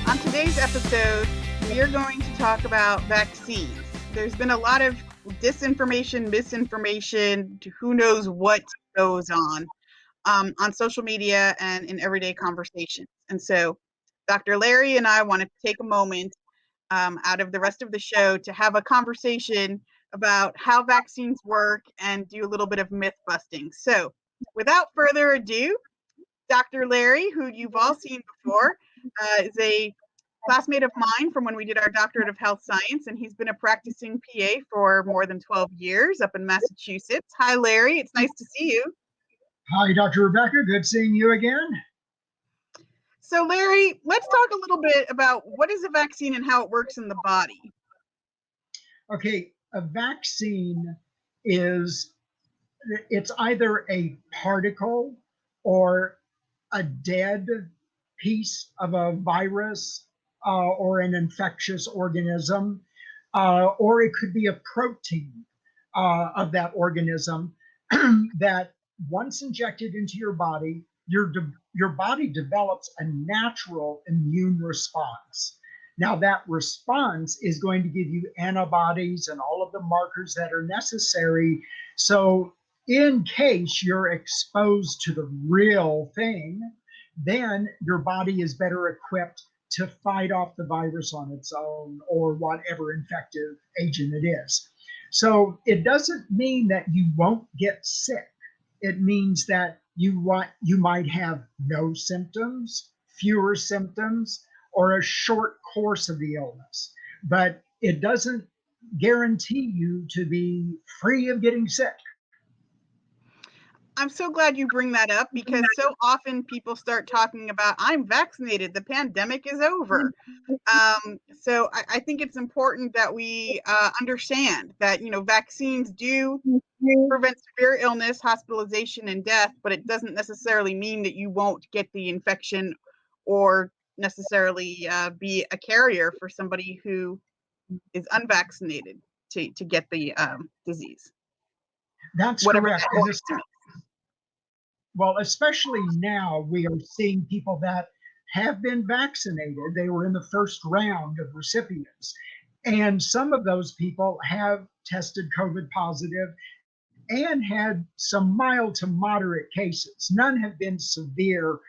On today's episode, we are going to talk about vaccines. There's been a lot of disinformation, misinformation, who knows what goes on social media and in everyday conversations. And so Dr. Larry and I want to take a moment out of the rest of the show to have a conversation about how vaccines work and do a little bit of myth busting. So without further ado, Dr. Larry, who you've all seen before, is a classmate of mine from when we did our doctorate of health science, and he's been a practicing PA for more than 12 years up in Massachusetts. Hi, Larry. It's nice to see you. Hi, Dr. Rebecca. Good seeing you again. So, Larry, let's talk a little bit about what is a vaccine and how it works in the body. Okay, a vaccine it's either a particle or a dead piece of a virus or an infectious organism, or it could be a protein of that organism that once injected into your body, your body develops a natural immune response. Now, that response is going to give you antibodies and all of the markers that are necessary. So in case you're exposed to the real thing, then your body is better equipped to fight off the virus on its own or whatever infective agent it is. So it doesn't mean that you won't get sick. It means that you might have no symptoms, fewer symptoms, or a short course of the illness. But it doesn't guarantee you to be free of getting sick. I'm so glad you bring that up because so often people start talking about, I'm vaccinated, the pandemic is over. So I think it's important that we understand that, vaccines do prevent severe illness, hospitalization, and death, but it doesn't necessarily mean that you won't get the infection or necessarily be a carrier for somebody who is unvaccinated to get the disease. That's whatever correct. Well, especially now, we are seeing people that have been vaccinated. They were in the first round of recipients. And some of those people have tested COVID positive and had some mild to moderate cases. None have been severe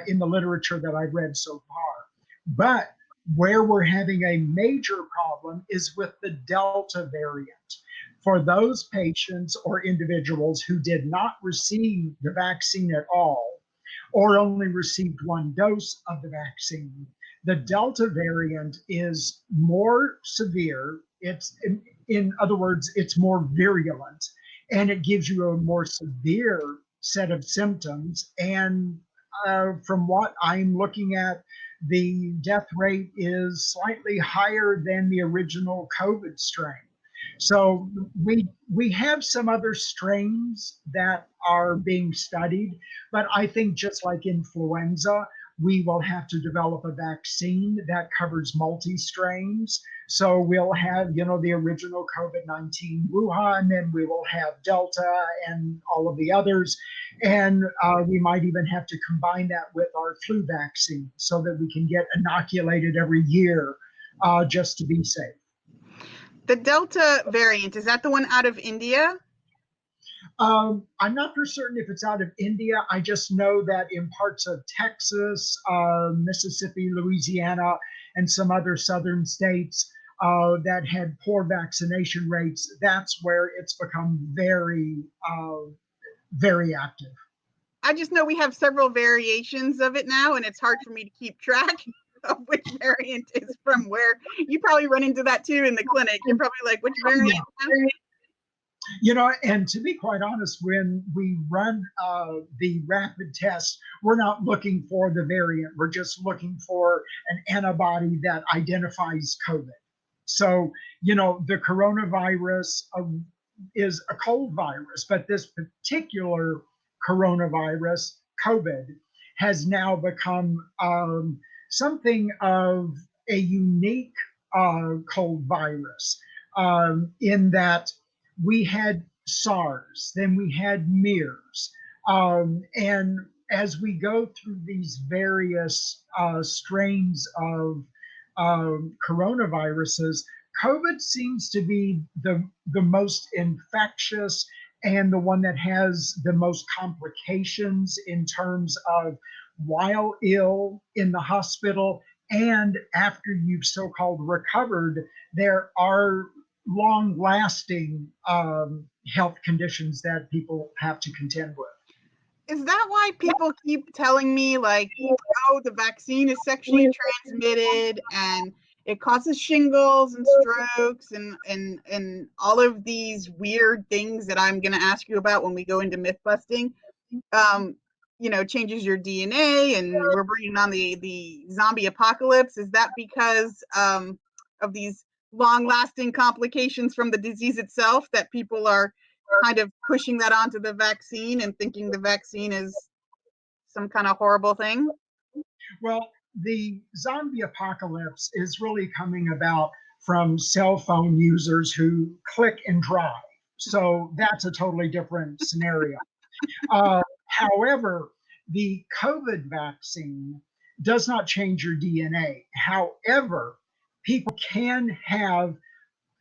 in the literature that I've read so far. But where we're having a major problem is with the Delta variant. For those patients or individuals who did not receive the vaccine at all, or only received one dose of the vaccine, the Delta variant is more severe. In other words, it's more virulent, and it gives you a more severe set of symptoms. And from what I'm looking at, the death rate is slightly higher than the original COVID strain. So we have some other strains that are being studied, but I think just like influenza, we will have to develop a vaccine that covers multi-strains. So we'll have, the original COVID-19 Wuhan, and we will have Delta and all of the others. And we might even have to combine that with our flu vaccine so that we can get inoculated every year just to be safe. The Delta variant, is that the one out of India? I'm not for certain if it's out of India. I just know that in parts of Texas, Mississippi, Louisiana, and some other southern states that had poor vaccination rates, that's where it's become very, very active. I just know we have several variations of it now, and it's hard for me to keep track of which variant is from where. You probably run into that too in the clinic. You're probably like, which variant? And to be quite honest, when we run the rapid test, we're not looking for the variant. We're just looking for an antibody that identifies COVID. So, the coronavirus is a cold virus, but this particular coronavirus, COVID, has now become something of a unique cold virus in that we had SARS, then we had MERS, and as we go through these various strains of coronaviruses, COVID seems to be the most infectious and the one that has the most complications in terms of while ill in the hospital and after you've so-called recovered, there are long-lasting health conditions that people have to contend with. Is that why people keep telling me, like, oh, the vaccine is sexually transmitted and it causes shingles and strokes and all of these weird things that I'm going to ask you about when we go into myth busting? Changes your DNA, and we're bringing on the zombie apocalypse. Is that because of these long-lasting complications from the disease itself that people are kind of pushing that onto the vaccine and thinking the vaccine is some kind of horrible thing? Well, the zombie apocalypse is really coming about from cell phone users who click and drive. So that's a totally different scenario. However, the COVID vaccine does not change your DNA. However, people can have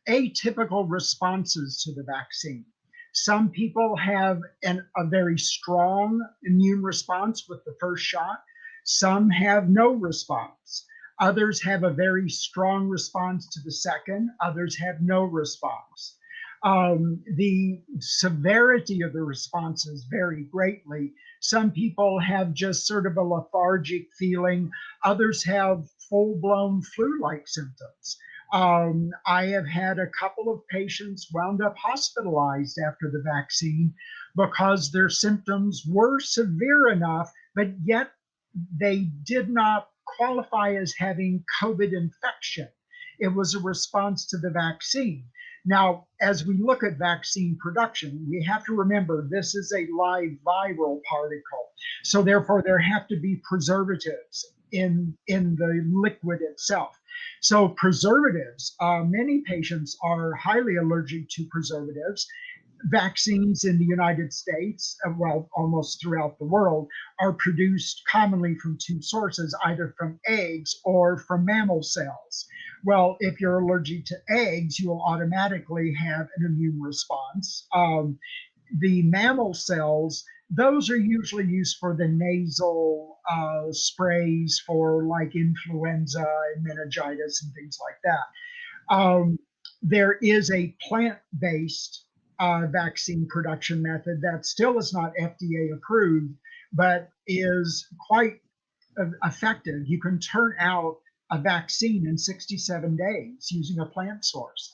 atypical responses to the vaccine. Some people have a very strong immune response with the first shot. Some have no response. Others have a very strong response to the second. Others have no response. The severity of the responses vary greatly. Some people have just sort of a lethargic feeling. Others have full-blown flu-like symptoms. I have had a couple of patients wound up hospitalized after the vaccine because their symptoms were severe enough, but yet they did not qualify as having COVID infection. It was a response to the vaccine. Now, as we look at vaccine production, we have to remember this is a live viral particle. So therefore, there have to be preservatives in the liquid itself. So preservatives, many patients are highly allergic to preservatives. Vaccines in the United States, well, almost throughout the world, are produced commonly from two sources, either from eggs or from mammal cells. Well, if you're allergic to eggs, you will automatically have an immune response. The mammal cells, those are usually used for the nasal sprays for like influenza and meningitis and things like that. There is a plant-based vaccine production method that still is not FDA approved, but is quite effective. You can turn out a vaccine in 67 days using a plant source,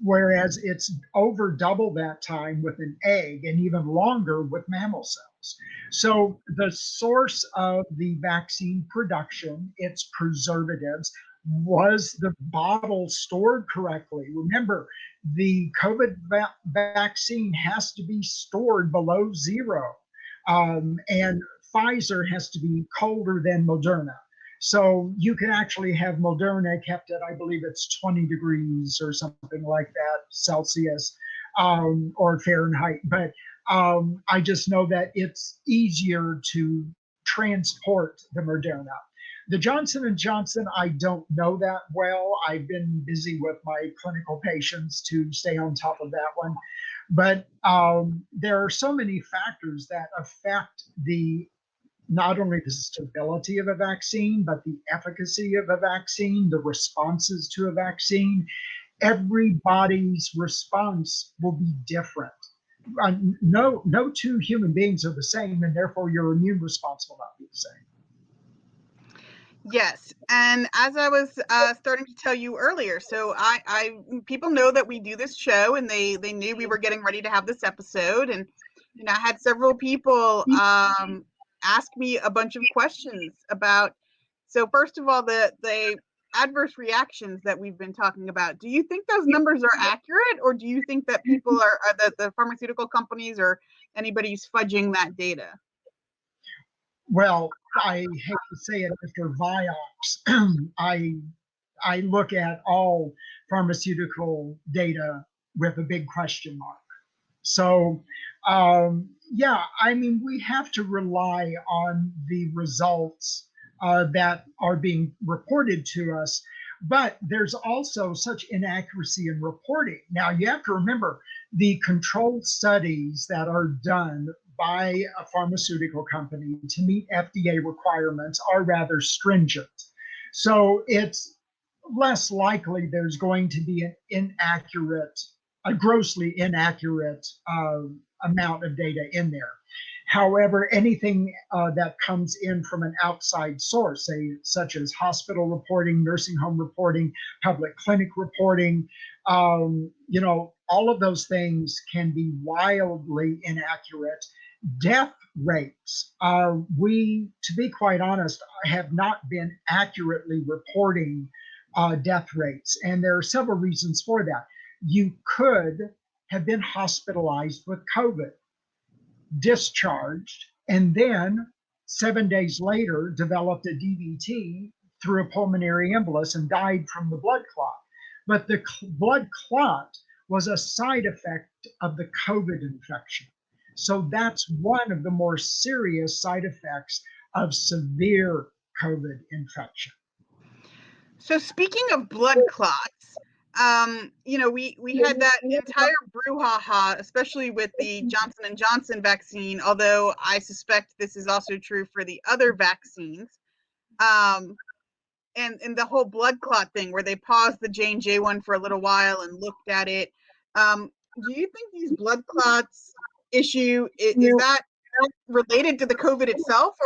whereas it's over double that time with an egg and even longer with mammal cells. So the source of the vaccine production, its preservatives, was the bottle stored correctly? Remember, the COVID vaccine has to be stored below zero, and Pfizer has to be colder than Moderna. So you can actually have Moderna kept at, I believe it's 20 degrees or something like that, Celsius or Fahrenheit. But I just know that it's easier to transport the Moderna. The Johnson & Johnson, I don't know that well. I've been busy with my clinical patients to stay on top of that one. But there are so many factors that affect not only the stability of a vaccine, but the efficacy of a vaccine, the responses to a vaccine. Everybody's response will be different. No two human beings are the same, and therefore your immune response will not be the same. Yes, and as I was starting to tell you earlier, so people know that we do this show, and they knew we were getting ready to have this episode, and I had several people ask me a bunch of questions about. So first of all, the adverse reactions that we've been talking about. Do you think those numbers are accurate, or do you think that people are the pharmaceutical companies or anybody's fudging that data? Well, I hate to say it, Mr. Vioxx, I look at all pharmaceutical data with a big question mark. So, yeah, I mean, we have to rely on the results that are being reported to us, but there's also such inaccuracy in reporting. Now, you have to remember the controlled studies that are done by a pharmaceutical company to meet FDA requirements are rather stringent. So it's less likely there's going to be an inaccurate, a grossly inaccurate amount of data in there. However, anything that comes in from an outside source, say, such as hospital reporting, nursing home reporting, public clinic reporting, all of those things can be wildly inaccurate. Death rates, to be quite honest, have not been accurately reporting death rates. And there are several reasons for that. You could have been hospitalized with COVID, discharged, and then 7 days later developed a DVT through a pulmonary embolus and died from the blood clot. But the blood clot was a side effect of the COVID infection. So that's one of the more serious side effects of severe COVID infection. So speaking of blood clots, we had that entire brouhaha, especially with the Johnson and Johnson vaccine. Although I suspect this is also true for the other vaccines, and the whole blood clot thing, where they paused the J&J one for a little while and looked at it. Do you think these blood clots issue is that related to the COVID itself,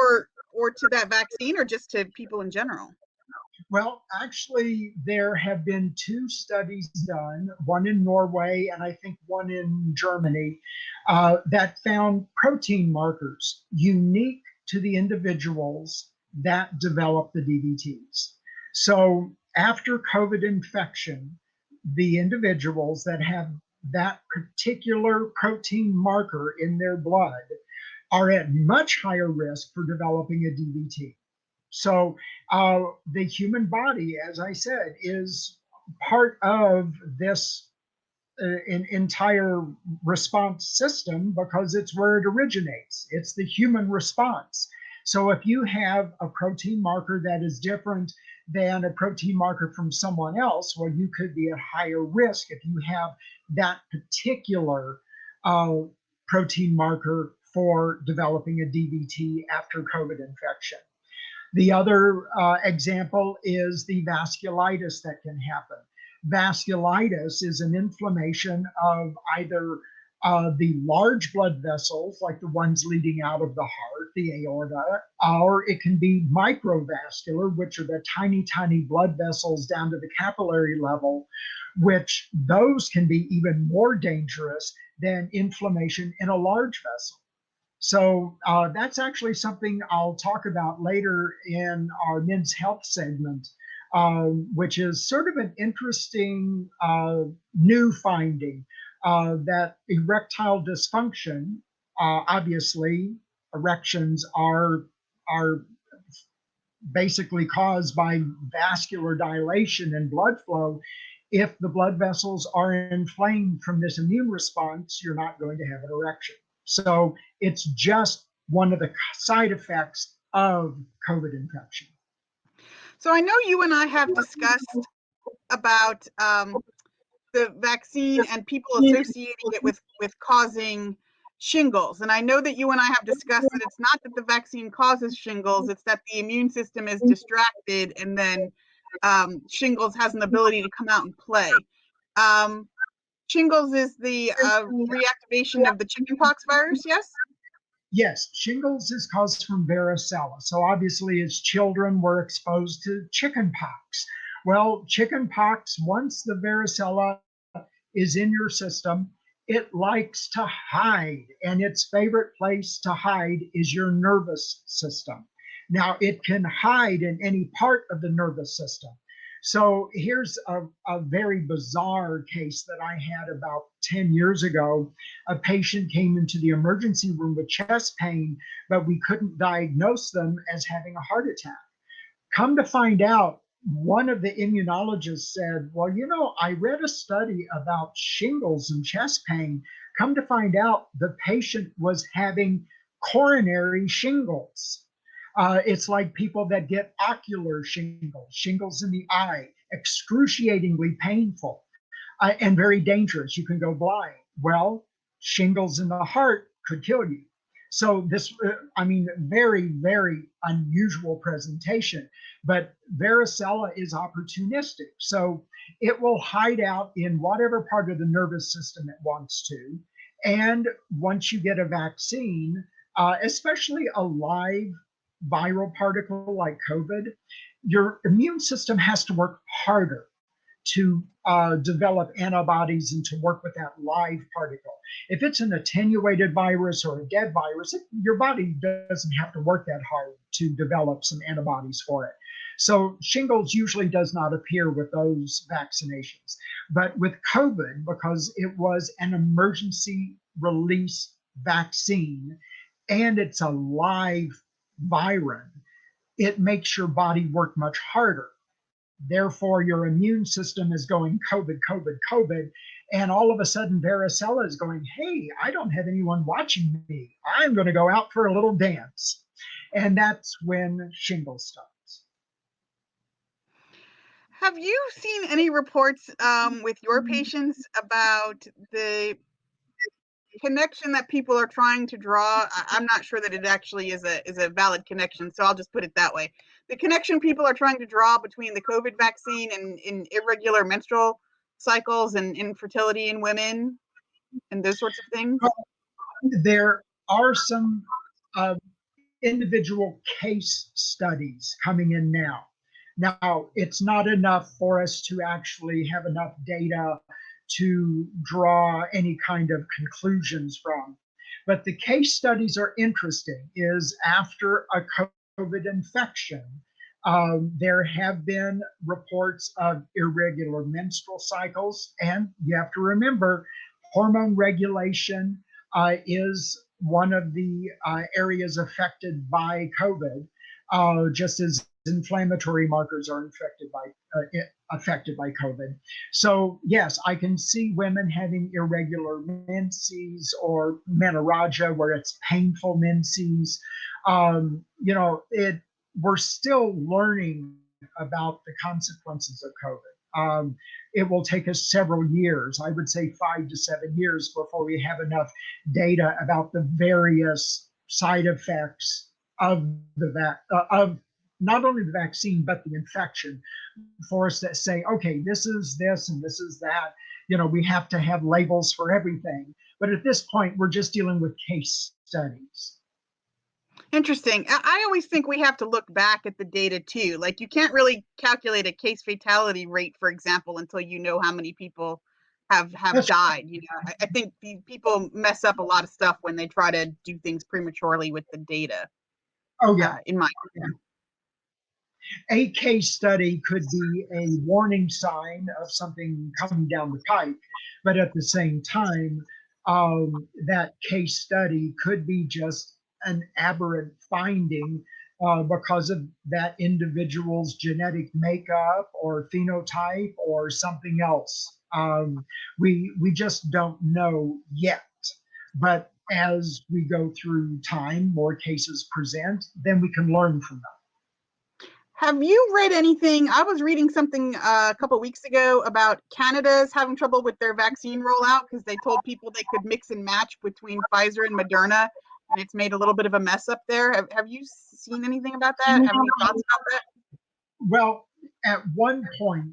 or to that vaccine, or just to people in general? Well, actually, there have been two studies done, one in Norway and I think one in Germany, that found protein markers unique to the individuals that developed the DVTs. So after COVID infection, the individuals that have that particular protein marker in their blood are at much higher risk for developing a DVT. So the human body, as I said, is part of this entire response system because it's where it originates. It's the human response. So if you have a protein marker that is different than a protein marker from someone else, well, you could be at higher risk if you have that particular protein marker for developing a DVT after COVID infection. The other example is the vasculitis that can happen. Vasculitis is an inflammation of either the large blood vessels, like the ones leading out of the heart, the aorta, or it can be microvascular, which are the tiny, tiny blood vessels down to the capillary level, which those can be even more dangerous than inflammation in a large vessel. So that's actually something I'll talk about later in our men's health segment, which is sort of an interesting new finding that erectile dysfunction, obviously, erections are basically caused by vascular dilation and blood flow. If the blood vessels are inflamed from this immune response, you're not going to have an erection. So it's just one of the side effects of COVID infection. So I know you and I have discussed about the vaccine and people associating it with causing shingles. And I know that you and I have discussed that it's not that the vaccine causes shingles, it's that the immune system is distracted, and then shingles has an ability to come out and play. Shingles is the reactivation of the chickenpox virus, yes? Yes, shingles is caused from varicella. So obviously, as children, were exposed to chickenpox. Well, chickenpox, once the varicella is in your system, it likes to hide, and its favorite place to hide is your nervous system. Now, it can hide in any part of the nervous system. So here's a very bizarre case that I had about 10 years ago. A patient came into the emergency room with chest pain, but we couldn't diagnose them as having a heart attack. Come to find out, one of the immunologists said, well, I read a study about shingles and chest pain Come to find out, the patient was having coronary shingles. It's like people that get ocular shingles, shingles in the eye, excruciatingly painful and very dangerous. You can go blind. Well, shingles in the heart could kill you. So this, very, very unusual presentation. But varicella is opportunistic. So it will hide out in whatever part of the nervous system it wants to. And once you get a vaccine, especially a live viral particle like COVID, your immune system has to work harder to develop antibodies and to work with that live particle. If it's an attenuated virus or a dead virus, your body doesn't have to work that hard to develop some antibodies for it. So shingles usually does not appear with those vaccinations. But with COVID, because it was an emergency release vaccine and it's a live virus, it makes your body work much harder. Therefore, your immune system is going COVID, COVID, COVID. And all of a sudden, varicella is going, hey, I don't have anyone watching me. I'm going to go out for a little dance. And that's when shingles starts. Have you seen any reports with your patients about the connection that people are trying to draw? I'm not sure that it actually is a valid connection, so I'll just put it that way. The connection people are trying to draw between the COVID vaccine and in irregular menstrual cycles and infertility in women and those sorts of things. There are some individual case studies coming in now. Now, it's not enough for us to actually have enough data to draw any kind of conclusions from. But the case studies are interesting, is after a COVID infection, there have been reports of irregular menstrual cycles. And you have to remember, hormone regulation is one of the areas affected by COVID, just as inflammatory markers are affected by COVID. So yes, I can see women having irregular menses or menorrhagia where it's painful menses. We're still learning about the consequences of COVID. It will take us several years, I would say 5 to 7 years, before we have enough data about the various side effects of of not only the vaccine but the infection, for us to say, okay, this is this and this is that. We have to have labels for everything. But at this point, we're just dealing with case studies. Interesting. I always think we have to look back at the data too. Like, you can't really calculate a case fatality rate, for example, until you know how many people have died. I think people mess up a lot of stuff when they try to do things prematurely with the data. Oh yeah, in my opinion. A case study could be a warning sign of something coming down the pipe, but at the same time, that case study could be just an aberrant finding because of that individual's genetic makeup or phenotype or something else. We just don't know yet. But as we go through time, more cases present, then we can learn from them. Have you read anything? I was reading something a couple weeks ago about Canada's having trouble with their vaccine rollout because they told people they could mix and match between Pfizer and Moderna, and it's made a little bit of a mess up there. Have you seen anything about that? Have any thoughts about that? Well, at one point,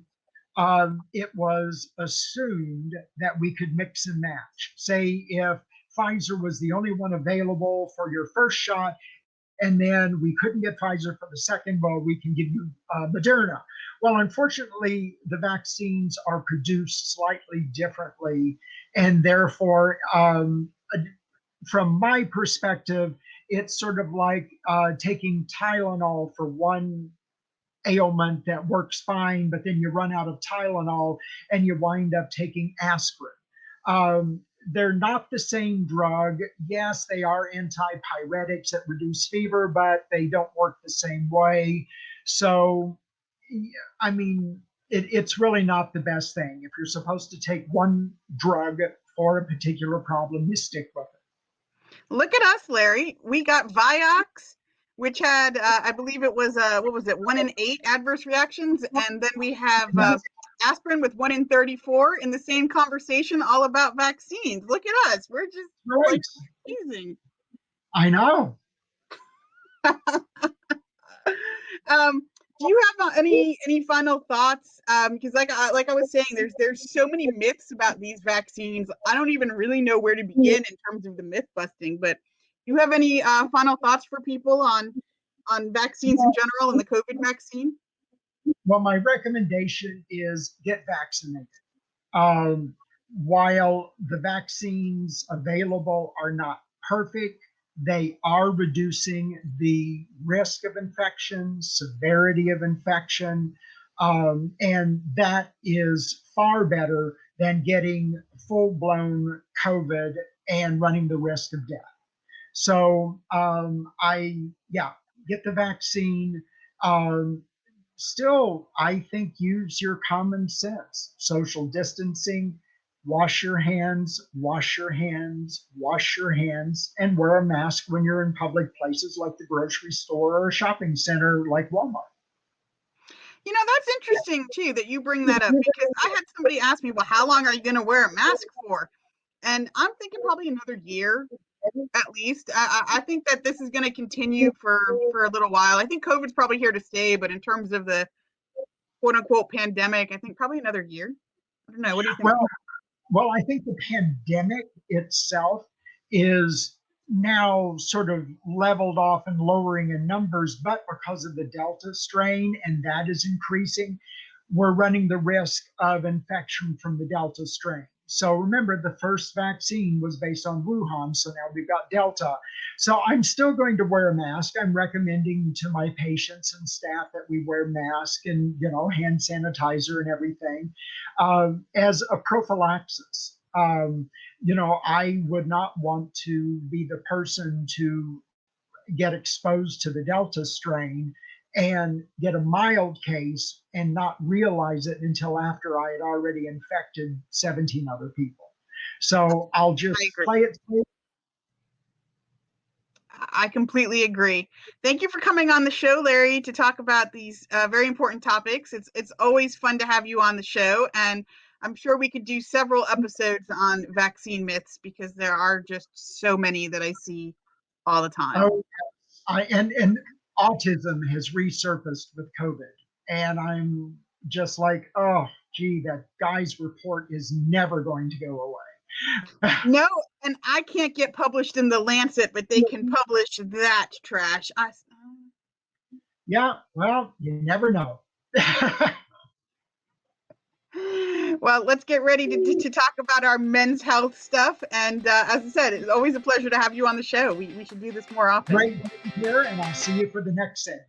it was assumed that we could mix and match. Say if Pfizer was the only one available for your first shot, and then we couldn't get Pfizer for the second, well, we can give you Moderna. Well, unfortunately, the vaccines are produced slightly differently, and therefore, from my perspective, it's sort of like taking Tylenol for one ailment that works fine, but then you run out of Tylenol and you wind up taking aspirin. They're not the same drug. Yes, they are antipyretics that reduce fever, but they don't work the same way. So, I mean, it's really not the best thing. If you're supposed to take one drug for a particular problem, you stick with it. Look at us, Larry. We got Vioxx, which had, I believe it was, what was it, 1 in 8 adverse reactions. And then we have aspirin with 1 in 34 in the same conversation, all about vaccines. Look at us. We're just like amazing. I know. Do you have any final thoughts? Because like I was saying, there's so many myths about these vaccines. I don't even really know where to begin in terms of the myth busting. But do you have any final thoughts for people on vaccines in general and the COVID vaccine? Well, my recommendation is get vaccinated. While the vaccines available are not perfect, they are reducing the risk of infection, severity of infection, and that is far better than getting full-blown COVID and running the risk of death. So get the vaccine. Still, I think use your common sense. Social distancing, wash your hands, wash your hands, wash your hands, and wear a mask when you're in public places like the grocery store or a shopping center like Walmart. You know, that's interesting too that you bring that up, because I had somebody ask me, well, how long are you going to wear a mask for? And I'm thinking probably another year at least. I think that this is going to continue for a little while. I think COVID's probably here to stay, but in terms of the quote unquote pandemic, I think probably another year. I don't know. What do you think? Well, I think the pandemic itself is now sort of leveled off and lowering in numbers, but because of the Delta strain, and that is increasing, we're running the risk of infection from the Delta strain. So remember, the first vaccine was based on Wuhan, so now we've got Delta. So I'm still going to wear a mask. I'm recommending to my patients and staff that we wear masks and, hand sanitizer and everything as a prophylaxis. I would not want to be the person to get exposed to the Delta strain and get a mild case and not realize it until after I had already infected 17 other people. So I'll just play it safe. I completely agree. Thank you for coming on the show, Larry, to talk about these very important topics. It's always fun to have you on the show, and I'm sure we could do several episodes on vaccine myths, because there are just so many that I see all the time. Oh, and autism has resurfaced with COVID, and I'm just like, oh, gee, that guy's report is never going to go away. No, and I can't get published in the Lancet, but they can publish that trash. Yeah, well, you never know. Well, let's get ready to talk about our men's health stuff. And as I said, it's always a pleasure to have you on the show. We should do this more often. Great being here, and I'll see you for the next segment.